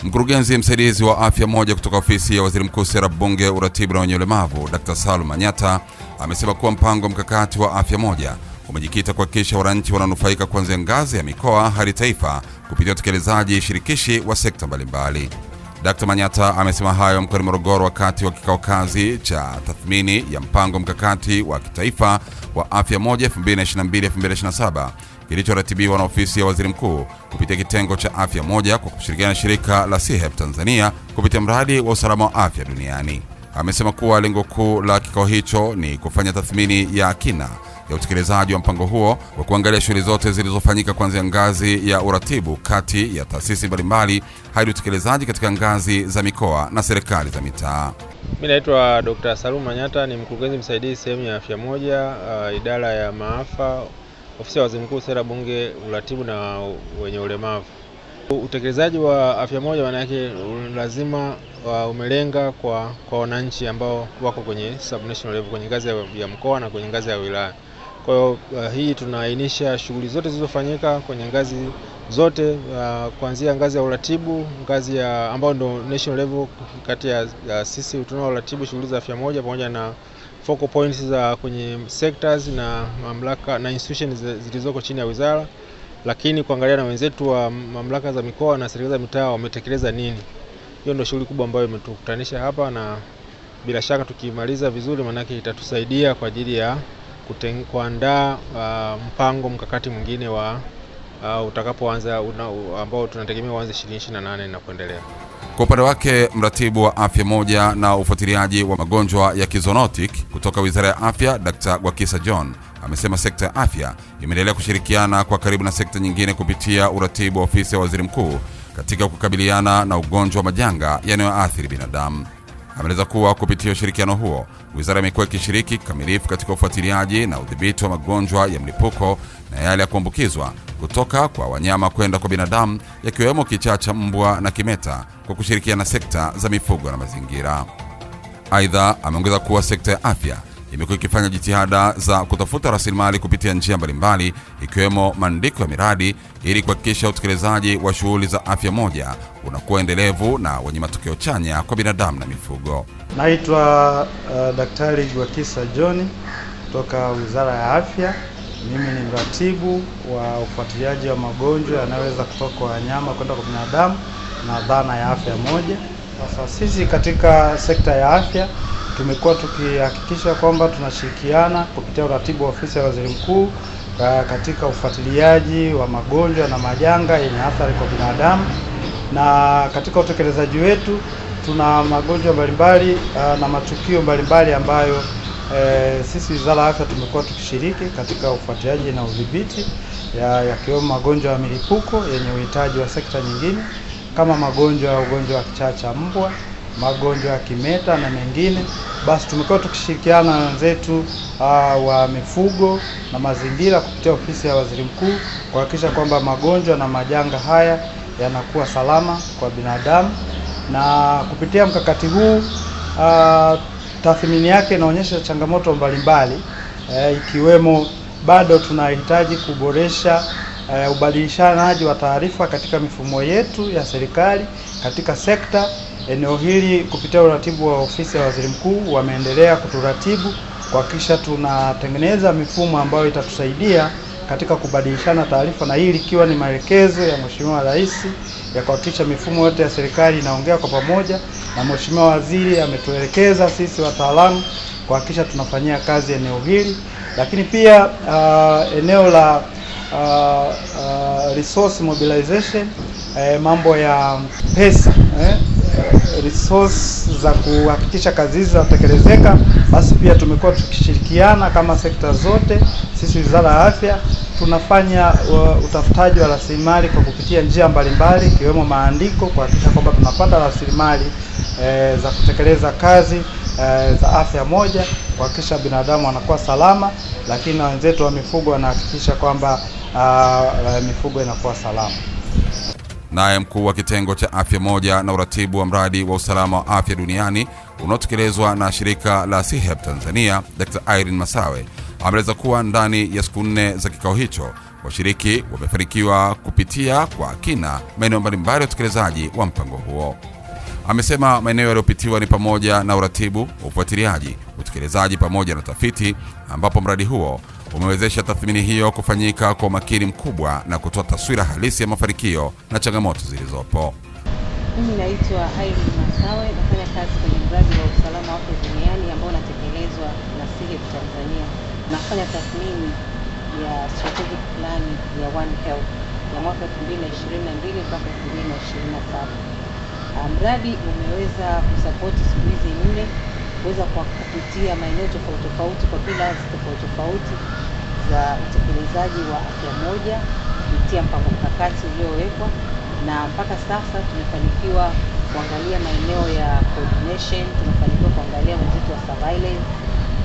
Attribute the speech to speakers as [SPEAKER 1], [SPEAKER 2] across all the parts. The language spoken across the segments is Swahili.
[SPEAKER 1] Mkurugenzi msaidizi wa afya moja kutoka ofisi ya Waziri Mkuu, Sera, Bunge, Uratibu na wenye ulemavu, Dr. Salum Manyata amesema kuwa mpango mkakati wa afya moja umejikita kuhakikisha wananchi wananufaika kuanzia ngazi ya mikoa hadi taifa kupitia utekelezaji shirikishi wa sekta mbalimbali. Dr. Manyata amesema hayo mkoani Morogoro wakati wa kikao kazi cha tathmini ya mpango mkakati wa kitaifa wa afya moja 2022-2027 kilichoratibiwa na ofisi ya Waziri Mkuu kupitia kitengo cha afya moja kwa kushirikiana na shirika la CHEP Tanzania kupitia mradi wa usalama wa afya duniani. Amesema kuwa lengo kuu la kikao hicho ni kufanya tathmini ya kina ya utekelezaji wa mpango huo kwa kuangalia shughuli zote zilizofanyika kuanzia ngazi ya uratibu kati ya taasisi mbalimbali hadi utekelezaji katika ngazi za mikoa na serikali za mitaa.
[SPEAKER 2] Mimi naitwa Dr. Salum Manyata, ni mkurugenzi msaidizi sehemu ya afya moja, idara ya maafa, ofisi ya Waziri Mkuu, Sera, Bunge, Uratibu na wenye ulemavu. Utekelezaji wa afya moja maana yake lazima umelenga kwa wananchi ambao wako kwenye subnational level, kwenye ngazi ya mkoa na kwenye ngazi ya wilaya. Kwa hiyo hii tunaainisha shughuli zote zilizofanyika kwenye ngazi zote, kuanzia ngazi ya uratibu, ngazi ya ambao ndo national level, kati ya sisi tunaoratibu shughuli za afya moja pamoja na focal points za kwenye sectors na mamlaka na institutions zilizoko chini ya wizara, lakini kuangalia na wenzetu wa mamlaka za mikoa na serikali za mitaa wametekeleza nini. Hiyo ndio shughuli kubwa ambayo imetukutanisha hapa, na bila shaka tukimaliza vizuri manake itatusaidia kwa ajili ya kuandaa mpango mkakati mwingine wa utakapoanza ambao tunategemea uanze 2028 na kuendelea.
[SPEAKER 1] Kwa upande wake, mratibu wa afya moja na ufuatiliaji wa magonjwa ya kizoonotic kutoka Wizara ya Afya, Dr. Gwakisa John amesema sekta ya afya imeendelea kushirikiana kwa karibu na sekta nyingine kupitia uratibu wa ofisi ya Waziri Mkuu katika kukabiliana na ugonjwa wa majanga yanayoathiri binadamu. Ameeleza kuwa kupitia ushirikiano huo, wizara imekuwa ikishiriki kikamilifu katika ufuatiliaji na udhibiti wa magonjwa ya mlipuko na yale ya kuambukizwa kutoka kwa wanyama kwenda kwa binadamu, yakiwemo kichaa cha mbwa na kimeta, kwa kushirikiana na sekta za mifugo na mazingira. Aidha, ameongeza kuwa sekta ya afya imekuwa ikifanya jitihada za kutafuta rasilimali kupitia njia mbalimbali, ikiwemo maandiko ya miradi ili kuhakikisha utekelezaji wa shughuli za afya moja unakuwa endelevu na wenye matokeo chanya kwa binadamu na mifugo.
[SPEAKER 3] Naitwa Daktari Gwakisa John kutoka Wizara ya Afya. Mimi ni mratibu wa ufuatiliaji wa magonjwa yanayoweza kutoka kwa wanyama kwenda kwa binadamu na dhana ya afya moja. Sasa sisi katika sekta ya afya tumekuwa tukihakikisha kwamba tunashirikiana kupitia uratibu wa ofisi ya Waziri Mkuu katika ufuatiliaji wa magonjwa na majanga yenye athari kwa binadamu, na katika utekelezaji wetu tuna magonjwa mbalimbali na matukio mbalimbali ambayo sisi Wizara ya Afya tumekuwa tukishiriki katika ufuatiliaji na udhibiti, yakiwemo magonjwa ya milipuko yenye uhitaji wa sekta nyingine kama ugonjwa wa kichaa cha mbwa, magonjwa ya kimeta na mengine. Basi tumekuwa tukishirikiana na wenzetu wa mifugo na mazingira kupitia ofisi ya Waziri Mkuu kuhakikisha kwamba magonjwa na majanga haya yanakuwa salama kwa binadamu. Na kupitia mkakati huu tathmini yake inaonyesha changamoto mbalimbali, ikiwemo bado tunahitaji kuboresha ubadilishanaji wa taarifa katika mifumo yetu ya serikali katika sekta. Eneo hili kupitia uratibu wa ofisi ya Waziri Mkuu wameendelea kuturatibu kuhakikisha tunatengeneza mifumo ambayo itatusaidia katika kubadilishana taarifa, na hili ikiwa ni maelekezo ya Mheshimiwa Rais ya kuhakikisha mifumo yote ya serikali inaongea kwa pamoja, na Mheshimiwa Waziri ametuelekeza sisi wataalamu kuhakikisha tunafanyia kazi eneo hili. Lakini pia eneo la resource mobilization, mambo ya pesa, resource za kuhakikisha kazi hizi zinatekelezeka, basi pia tumekuwa tukishirikiana kama sekta zote. Sisi Wizara ya Afya tunafanya utafutaji wa rasilimali kwa kupitia njia mbalimbali, ikiwemo maandiko, kuhakikisha kwamba tunapata rasilimali za kutekeleza kazi za afya moja, kuhakikisha binadamu wanakuwa salama, lakini na wenzetu wa mifugo wanahakikisha kwamba mifugo inakuwa salama.
[SPEAKER 1] Naye mkuu wa kitengo cha afya moja na uratibu wa mradi wa usalama wa afya duniani unaotekelezwa na shirika la CHEP Tanzania, Dr. Irene Masawe ameeleza kuwa ndani ya siku 4 za kikao hicho Washiriki wamefanikiwa kupitia kwa kina maeneo mbalimbali ya utekelezaji wa mpango huo. Amesema maeneo yaliyopitiwa ni pamoja na uratibu, ufuatiliaji, utekelezaji pamoja na tafiti, ambapo mradi huo umewezesha tathmini hiyo kufanyika kwa umakini mkubwa na kutoa taswira halisi ya mafanikio na changamoto zilizopo.
[SPEAKER 4] Mimi naitwa Irene Masawe, nafanya kazi kwenye mradi wa usalama wa afya duniani ambao unatekelezwa na CHIF Tanzania. Nafanya tathmini ya strategic plan ya One Health ya mwaka 2022 mpaka 2027. Mradi umeweza kusapoti siku hizi 4 kuweza kupitia maeneo tofauti tofauti kwa pillars tofauti tofauti za utekelezaji wa afya moja kupitia mpango mkakati uliowekwa, na mpaka sasa tumefanikiwa kuangalia maeneo ya coordination, tumefanikiwa kuangalia wenzetu wa surveillance,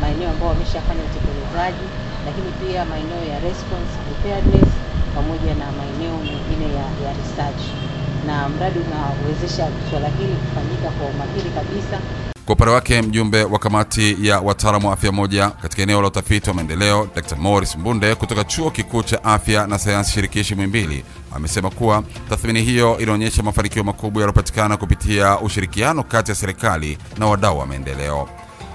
[SPEAKER 4] maeneo ambayo wameshafanya utekelezaji, lakini pia maeneo ya response preparedness pamoja na maeneo mengine ya research, na mradi unawezesha swala hili kufanyika kwa umakini kabisa.
[SPEAKER 1] Kwa upande wake, mjumbe wa kamati ya wataalamu wa afya moja katika eneo la utafiti wa maendeleo, Dr. Morris Mbunde kutoka Chuo Kikuu cha Afya na Sayansi Shirikishi Muhimbili, amesema kuwa tathmini hiyo inaonyesha mafanikio makubwa yaliyopatikana kupitia ushirikiano kati ya serikali na wadau wa maendeleo.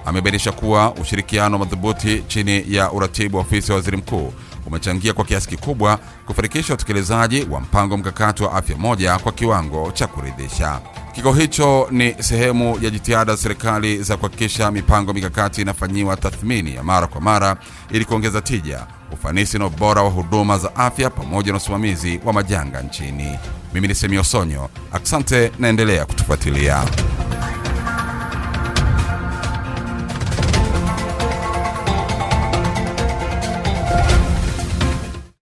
[SPEAKER 1] Amebainisha kuwa ushirikiano madhubuti chini ya uratibu wa ofisi ya waziri mkuu umechangia kwa kiasi kikubwa kufanikisha utekelezaji wa mpango mkakati wa afya moja kwa kiwango cha kuridhisha. Kikao hicho ni sehemu ya jitihada za serikali za kuhakikisha mipango mikakati inafanyiwa tathmini ya mara kwa mara ili kuongeza tija, ufanisi na ubora wa huduma za afya pamoja na usimamizi wa majanga nchini. Mimi ni Semio Sonyo. Asante, naendelea kutufuatilia.